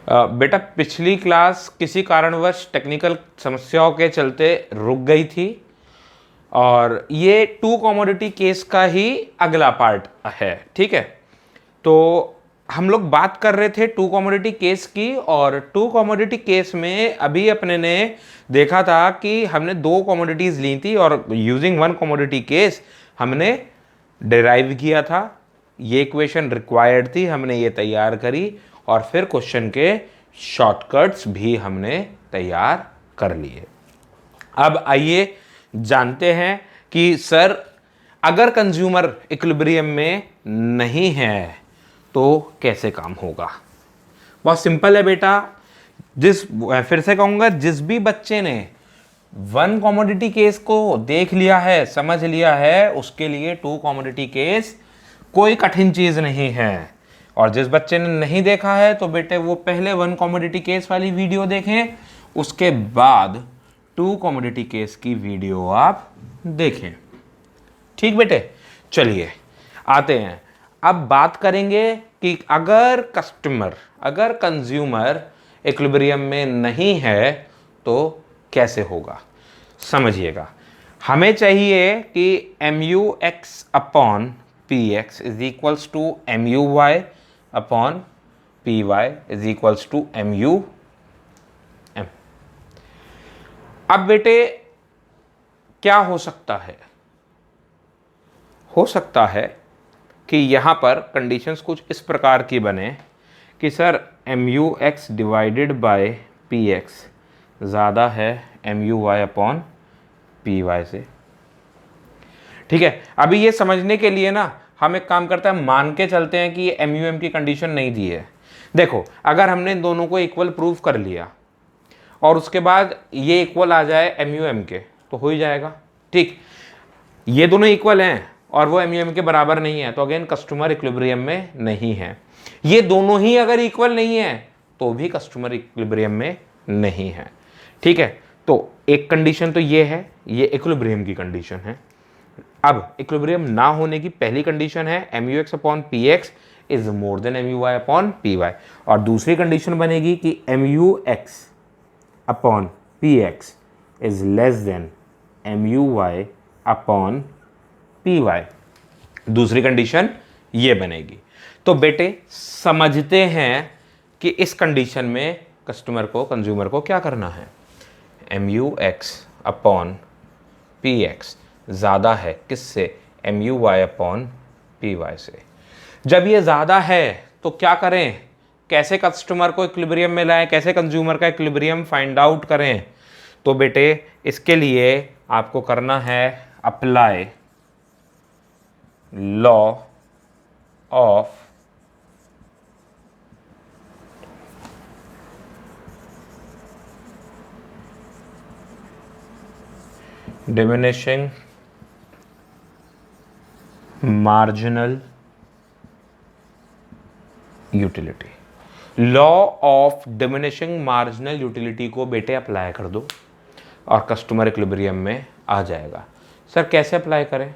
बेटा पिछली क्लास किसी कारणवश टेक्निकल समस्याओं के चलते रुक गई थी और ये टू कमोडिटी केस का ही अगला पार्ट है, ठीक है। तो हम लोग बात कर रहे थे टू कमोडिटी केस की, और टू कमोडिटी केस में अभी अपने ने देखा था कि हमने दो कमोडिटीज ली थी और यूजिंग वन कमोडिटी केस हमने डिराइव किया था। ये इक्वेशन रिक्वायर्ड थी, हमने ये तैयार करी और फिर क्वेश्चन के शॉर्टकट्स भी हमने तैयार कर लिए। अब आइए जानते हैं कि सर अगर कंज्यूमर इक्विलिब्रियम में नहीं है तो कैसे काम होगा। बहुत सिंपल है बेटा। फिर से कहूंगा, जिस भी बच्चे ने वन कमोडिटी केस को देख लिया है, समझ लिया है, उसके लिए टू कमोडिटी केस कोई कठिन चीज नहीं है। और जिस बच्चे ने नहीं देखा है तो बेटे वो पहले वन कमोडिटी केस वाली वीडियो देखें, उसके बाद टू कमोडिटी केस की वीडियो आप देखें। ठीक बेटे, चलिए आते हैं। अब बात करेंगे कि अगर कंज्यूमर इक्विलिब्रियम में नहीं है तो कैसे होगा। समझिएगा, हमें चाहिए कि mu(x) upon px is equals to mu(y) upon py is equals to mu(m). अब बेटे क्या हो सकता है कि यहां पर कंडीशंस कुछ इस प्रकार की बने कि sir mu(x) divided by px ज़्यादा है mu(y) अपॉन py से। ठीक है, अभी ये समझने के लिए ना हम एक काम करते हैं, मान के चलते हैं कि ये mu(m) की कंडीशन नहीं दी है। देखो, अगर हमने इन दोनों को इक्वल प्रूव कर लिया और उसके बाद ये इक्वल आ जाए mu(m) के तो हो ही जाएगा। ठीक, ये दोनों इक्वल हैं और वो mu(m) के बराबर नहीं है तो अगेन कस्टमर इक्विलिब्रियम में नहीं है। ये दोनों ही अगर इक्वल नहीं है तो भी कस्टमर इक्विलिब्रियम में नहीं है। ठीक है, तो एक कंडीशन तो ये है, ये इक्विलिब्रियम की कंडीशन है। अब इक्विलिब्रियम ना होने की पहली कंडीशन है mu(x) upon px is more than mu(y) upon py, और दूसरी कंडीशन बनेगी कि mu(x) upon px is less then mu(y) upon py। दूसरी कंडीशन ये बनेगी। तो बेटे समझते हैं कि इस कंडीशन में कंज्यूमर को क्या करना है। mu(x) अपॉन px ज़्यादा है किससे, mu(y) अपॉन py से। जब ये ज़्यादा है तो क्या करें, कैसे कस्टमर को इक्विलिब्रियम में लाएं, कैसे कंज्यूमर का इक्विलिब्रियम फाइंड आउट करें। तो बेटे इसके लिए आपको करना है apply law of diminishing marginal utility. Law of diminishing marginal utility को बेटे अप्लाई कर दो और कस्टमर इक्विलिब्रियम में आ जाएगा। सर कैसे अप्लाई करें,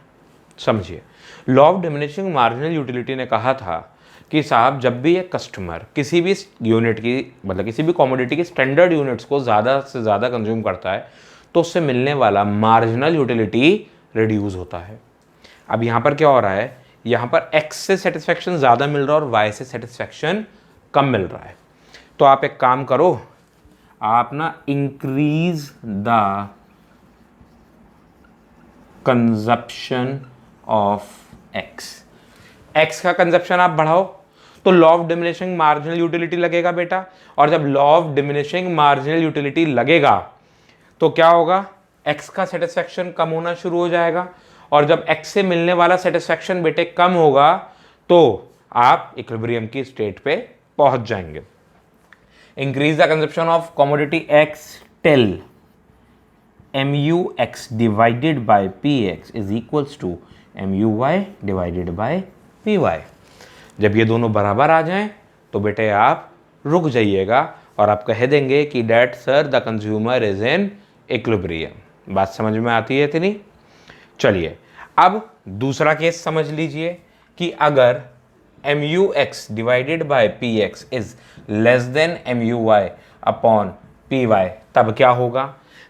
समझिए। Law of diminishing marginal utility ने कहा था कि साहब जब भी एक कस्टमर किसी भी यूनिट की, मतलब किसी भी कमोडिटी की स्टैंडर्ड यूनिट्स को ज़्यादा से ज़्यादा कंज्यूम करता है तो उससे मिलने वाला मार्जिनल यूटिलिटी रिड्यूस होता है। अब यहाँ पर क्या हो रहा है, यहाँ पर x से सेटिस्फैक्शन ज़्यादा मिल रहा है और y से सेटिस्फैक्शन कम मिल रहा है। तो आप एक काम करो, आप ना increase the consumption of x का कंजप्शन आप बढ़ाओ तो law of diminishing marginal utility लगेगा बेटा। और जब law of diminishing marginal utility लगेगा तो क्या होगा, x का सेटिस्फैक्शन कम होना शुरू हो जाएगा, और जब x से मिलने वाला सेटिस्फैक्शन बेटे कम होगा तो आप इक्विलिब्रियम की स्टेट पे पहुंच जाएंगे। Increase the consumption of commodity x till mu(x) divided by px is equals to mu(y) divided by py। जब ये दोनों बराबर आ जाएं तो बेटे आप रुक जाइएगा और आप कह देंगे कि that sir the consumer is in equilibrium. बात समझ में आती है इतनी। चलिए अब दूसरा केस समझ लीजिए कि अगर MUX divided by PX is less than MUY upon PY, तब क्या होगा?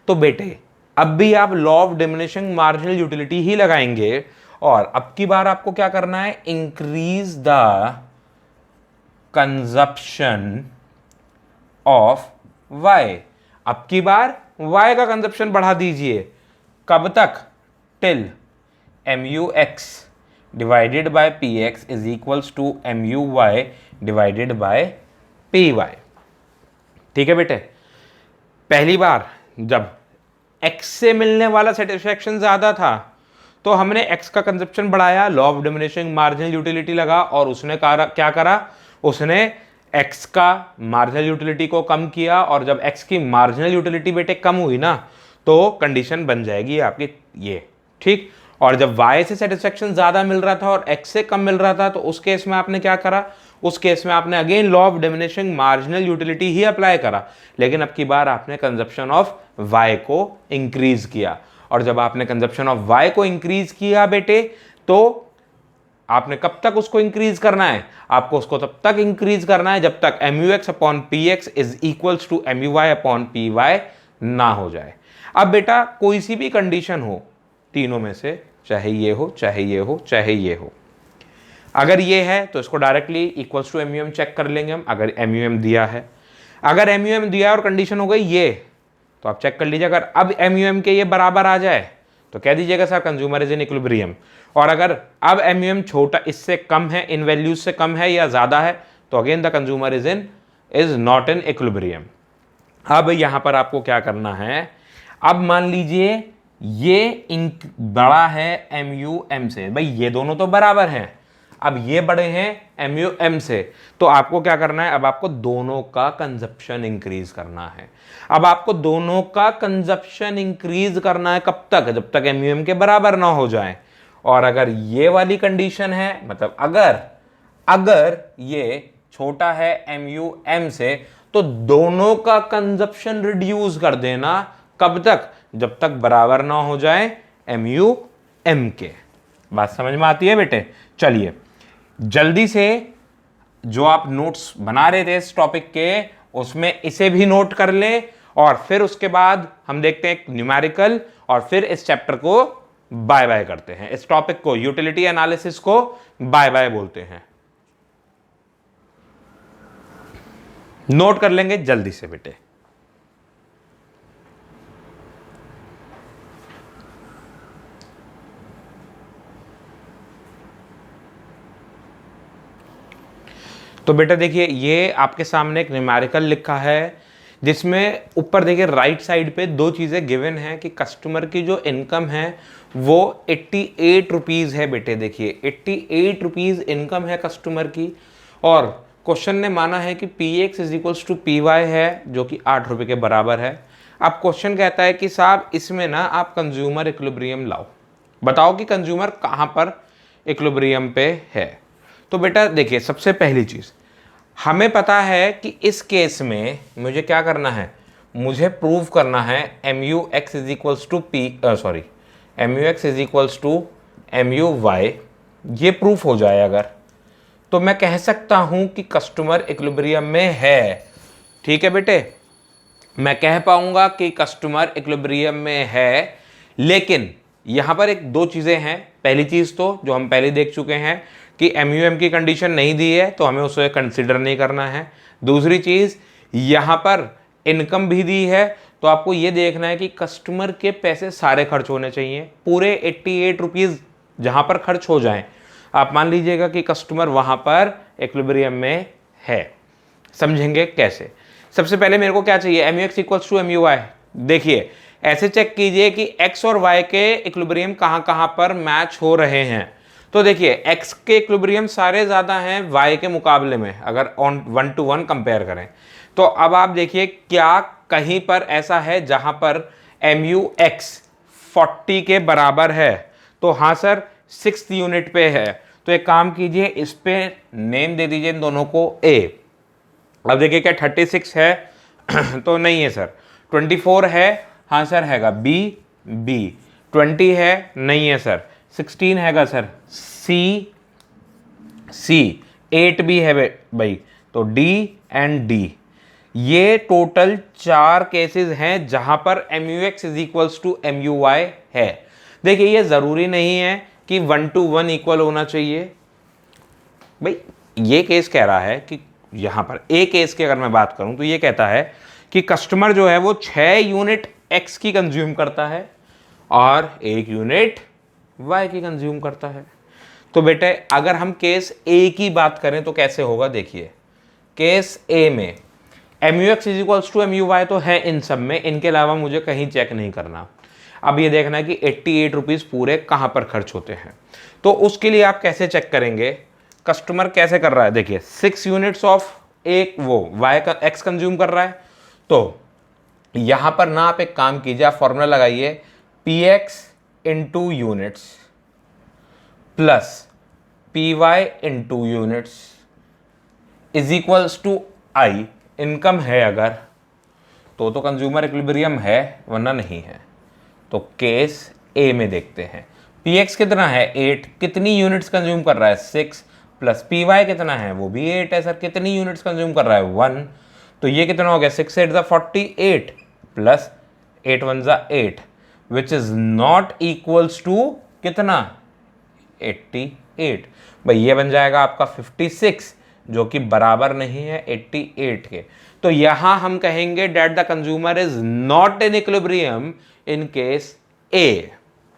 तो बेटे अब भी आप law of diminishing marginal utility ही लगाएंगे, और अब की बार आपको क्या करना है? Increase the consumption of Y। अब की बार Y का कंजप्शन बढ़ा दीजिए। कब तक? Till MUX divided by PX is equals to MUY divided by PY। ठीक है बेटे, पहली बार जब X से मिलने वाला सेटिस्फैक्शन ज्यादा था तो हमने X का कंजप्शन बढ़ाया, law of diminishing marginal utility लगा, और उसने क्या करा? उसने X का मार्जिनल यूटिलिटी को कम किया, और जब X की मार्जिनल यूटिलिटी बेटे कम हुई ना तो कंडीशन बन जाएगी आपकी ये, ठीक। और जब Y से सेटिस्फैक्शन ज्यादा मिल रहा था और X से कम मिल रहा था तो उस केस में आपने क्या करा? उस केस में आपने again law of diminishing marginal utility he apply करा, लेकिन अब की बार आपने कंजप्शन ऑफ Y को इंक्रीज किया। और जब आपने कंजप्शन ऑफ Y को इंक्रीज किया बेटे, तो आपने कब तक उसको इंक्रीज करना है? आपको उसको तब तक इंक्रीज करना है जब तक MUX upon PX is equals to MUY upon PY ना हो जाए। अब बेटा कोई सी भी कंडीशन हो तीनों में से, चाहे ये हो, चाहे ये हो, चाहे ये हो, अगर ये है तो इसको directly equals to MUM check कर लेंगे हम, अगर MUM दिया है। अगर MUM दिया और कंडीशन हो गई ये, तो आप चेक कर लीजिए, अगर अब MUM के ये बराबर आ जाए तो कह दीजिएगा sir consumer is in equilibrium, और अगर अब MUM छोटा इससे कम है, इन वैल्यूज से कम है या ज्यादा है, तो again the consumer is not in equilibrium. अब यहां पर आपको क्या करना है? अब मान लीजिए ये बड़ा है MUM से, भाई ये दोनों तो बराबर हैं, अब ये बड़े हैं MUM से, तो आपको क्या करना है? अब आपको दोनों का कंजप्शन इंक्रीज करना है। अब आपको दोनों का कंजप्शन इंक्रीज करना है कब तक? जब तक MUM के बराबर ना हो जाए। और अगर ये वाली कंडीशन है, मतलब अगर ये छोटा है MUM से, तो दोनों का कंजप्शन रिड्यूस कर देना। कब तक? जब तक बराबर ना हो जाए MUM के। बात समझ में आती है बेटे? चलिए जल्दी से जो आप नोट्स बना रहे थे इस टॉपिक के, उसमें इसे भी नोट कर लें, और फिर उसके बाद हम देखते हैं न्यूमेरिकल, और फिर इस चैप्टर को बाय बाय करते हैं। इस टॉपिक को, यूटिलिटी एनालिसिस को बाय बाय बोलते हैं। नोट कर लेंगे जल्दी से बेटे। तो बेटा देखिए, ये आपके सामने एक न्यूमेरिकल लिखा है, जिसमें ऊपर देखिए राइट साइड पे दो चीज़ें गिवन हैं कि कस्टमर की जो इनकम है वो 88 रुपीज़ है बेटे। देखिए 88 रुपीज़ इनकम है कस्टमर की, और क्वेश्चन ने माना है कि PX is equals to PY है, जो कि 8 रुपये के बराबर है। अब क्वेश्चन कहता है कि साहब इसमें ना आप कंज्यूमर इक्विलिब्रियम लाओ, बताओ कि कंज्यूमर कहाँ पर इक्विलिब्रियम पे है। तो बेटा देखिए, सबसे पहली चीज़ हमें पता है कि इस केस में मुझे क्या करना है? मुझे प्रूव करना है MUX is equals to MUX is equals to MUY। ये प्रूफ हो जाए अगर, तो मैं कह सकता हूं कि कस्टमर इक्विलिब्रियम में है। ठीक है बेटे, मैं कह पाऊंगा कि कस्टमर इक्विलिब्रियम में है। लेकिन यहां पर एक दो चीजें हैं। पहली चीज तो जो हम पहले देख चुके हैं कि MUM की कंडीशन नहीं दी है, तो हमें उसे कंसिडर नहीं करना है। दूसरी चीज, यहां पर इनकम भी दी है, तो आपको यह देखना है कि कस्टमर के पैसे सारे खर्च होने चाहिए, पूरे 88 रुपीज जहां पर खर्च हो जाएं। आप मान लीजिएगा कि कस्टमर वहां पर इक्विलिब्रियम में है। समझेंगे कैसे? सबसे पहले मेरे को क्या चाहिए? MUX equals to MUY। देखिए ऐसे चेक कीजिए कि X और Y के इक्विलिब्रियम कहां कहां पर मैच हो रहे हैं। तो देखिए X के इक्विलिब्रियम सारे ज्यादा हैं Y के मुकाबले में, अगर ऑन 1 to 1 कंपेयर करें। तो अब आप देखिए क्या कहीं पर ऐसा है जहां पर MUX 40 के बराबर है? तो हाँ सर, 6th यूनिट पे है। तो एक काम कीजिए, इस पे नेम दे दीजिए इन दोनों को A। अब देखिए क्या 36 है? तो नहीं है सर। 24 है? हाँ सर हैगा B। 20 है? नहीं है सर। 16 हैगा सर C। 8 भी है भाई, तो डी एंड डी, ये टोटल 4 केसेस हैं जहां पर MUX is equals to MUY है। देखिए ये जरूरी नहीं है कि 1 to 1 इक्वल होना चाहिए भाई। ये केस कह रहा है कि यहां पर ए केस की अगर मैं बात करूं तो ये कहता है कि कस्टमर जो है वो 6 यूनिट X की कंज्यूम करता है और 1 यूनिट Y की कंज्यूम करता है। तो बेटे अगर हम केस ए की बात करें तो कैसे होगा, देखिए केस ए में MUX is equals to MUY तो है इन सब में, इनके अलावा मुझे कहीं चेक नहीं करना। अब ये देखना है कि 88 रुपीज़ पूरे कहाँ पर खर्च होते हैं। तो उसके लिए आप कैसे चेक करेंगे, कस्टमर कैसे कर रहा है, देखिए 6 यूनिट्स ऑफ एक वो Y का X कंज्यूम कर रहा है। तो यहाँ पर ना आप एक काम कीजिए, आप फॉर्मूला लगाइए PX into units plus PY into units is equals to I। Income है अगर तो कंज्यूमर इक्विलिब्रियम है, वरना नहीं है। तो केस ए में देखते हैं PX कितना है 8, कितनी यूनिट्स कंज्यूम कर रहा है 6, प्लस PY कितना है वो भी 8 है सर, कितनी यूनिट्स कंज्यूम कर रहा है 1। तो ये कितना हो गया 6 8 48 plus 8 1 8 which is not equals to कितना 88। भाई ये बन जाएगा आपका 56 जो कि बराबर नहीं है 88 के। तो यहां हम कहेंगे that the consumer is not in equilibrium in case A.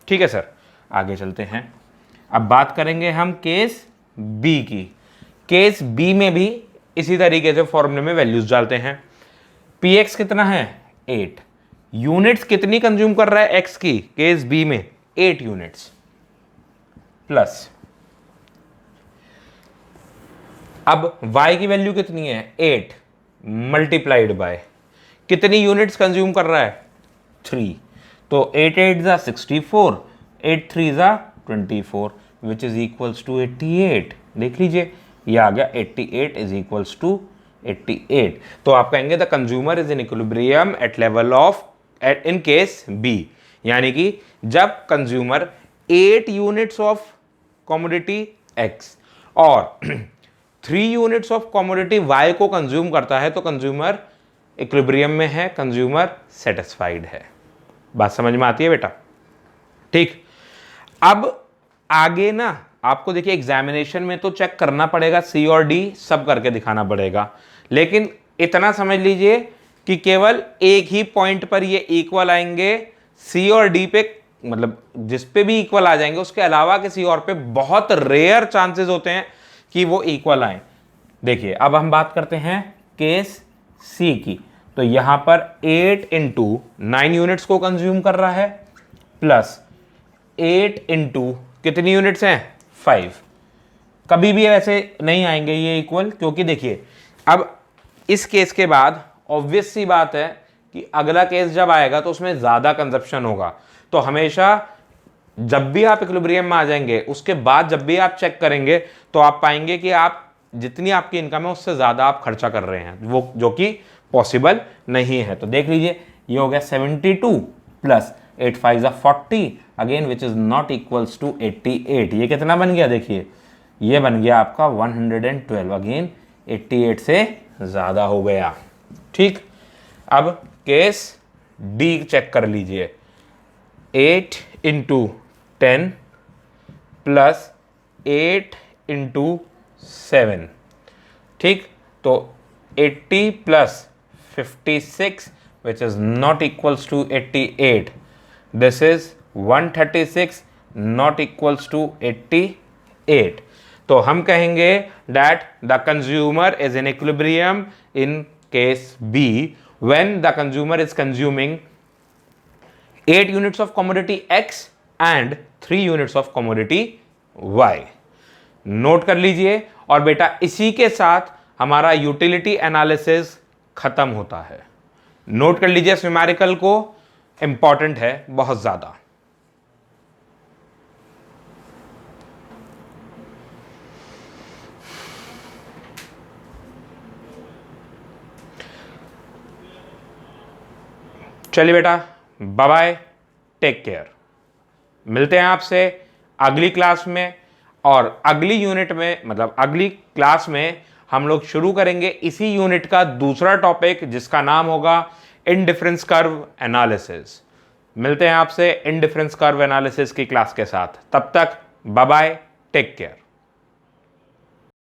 ठीक है सर, आगे चलते हैं। अब बात करेंगे हम केस बी की। केस बी में भी इसी तरीके से फॉर्मूले में वैल्यूज डालते हैं। PX कितना है 8, यूनिट्स कितनी कंज्यूम कर रहा है X की केस बी में 8 यूनिट्स, प्लस अब Y की वैल्यू कितनी है 8 मल्टीप्लाइड बाय कितनी यूनिट्स कंज्यूम कर रहा है 3। तो 8 8 जा 64, 8 3 जा 24 विच इज इक्वल्स टू 88। देख लीजिए ये आ गया 88 इज इक्वल्स टू 88। तो आप कहेंगे the consumer is in equilibrium at level of in case B, यानी कि जब consumer 8 units of commodity X और 3 यूनिट्स ऑफ कमोडिटी Y को कंज्यूम करता है तो कंज्यूमर इक्विलिब्रियम में है, कंज्यूमर सेटिस्फाइड है। बात समझ में आती है बेटा? ठीक, अब आगे ना आपको देखिए एग्जामिनेशन में तो चेक करना पड़ेगा, C और D सब करके दिखाना पड़ेगा, लेकिन इतना समझ लीजिए कि केवल एक ही पॉइंट पर ये इक्वल आएंगे, C और D पे, मतलब जिस पे भी इक्वल आ जाएंगे, उसके अलावा किसी और पे बहुत रेयर चांसेस होते हैं कि वो इक्वल आए। देखिए अब हम बात करते हैं केस सी की। तो यहां पर 8 इंटू 9 यूनिट्स को कंज्यूम कर रहा है, प्लस 8 इंटू कितनी यूनिट्स हैं 5। कभी भी ऐसे नहीं आएंगे ये इक्वल, क्योंकि देखिए अब इस केस के बाद ऑब्वियस सी बात है कि अगला केस जब आएगा तो उसमें ज्यादा कंजप्शन होगा। तो हमेशा जब भी आप इक्विलिब्रियम में आ जाएंगे उसके बाद जब भी आप चेक करेंगे तो आप पाएंगे कि आप जितनी आपकी इनकम है उससे ज्यादा आप खर्चा कर रहे हैं, वो जो कि पॉसिबल नहीं है। तो देख लीजिए ये हो गया 72 plus 8 5 40 again which is not equals to 88। ये कितना बन गया, देखिए ये बन गया आपका 112, अगेन 88 से ज्यादा हो गया। ठीक, अब केस डी चेक कर लीजिए। 8 इंटू 10 प्लस 8 इंटू 7। ठीक, तो 80 plus 56 which is not equals to 88. This is 136 not equals to 88. तो हम कहेंगे that the consumer is in equilibrium in case B when the consumer is consuming 8 units of commodity X and 3 units of commodity Y. Note कर लीजिए, और बेटा इसी के साथ हमारा यूटिलिटी एनालिसिस खत्म होता है। नोट कर लीजिए इस न्यूमेरिकल को, इंपॉर्टेंट है बहुत ज्यादा। चलिए बेटा, बाय बाय, टेक केयर। मिलते हैं आपसे अगली क्लास में। और अगली यूनिट में, मतलब अगली क्लास में, हम लोग शुरू करेंगे इसी यूनिट का दूसरा टॉपिक जिसका नाम होगा इनडिफरेंस कर्व एनालिसिस। मिलते हैं आपसे इनडिफरेंस कर्व एनालिसिस की क्लास के साथ। तब तक बाय बाय, टेक केयर।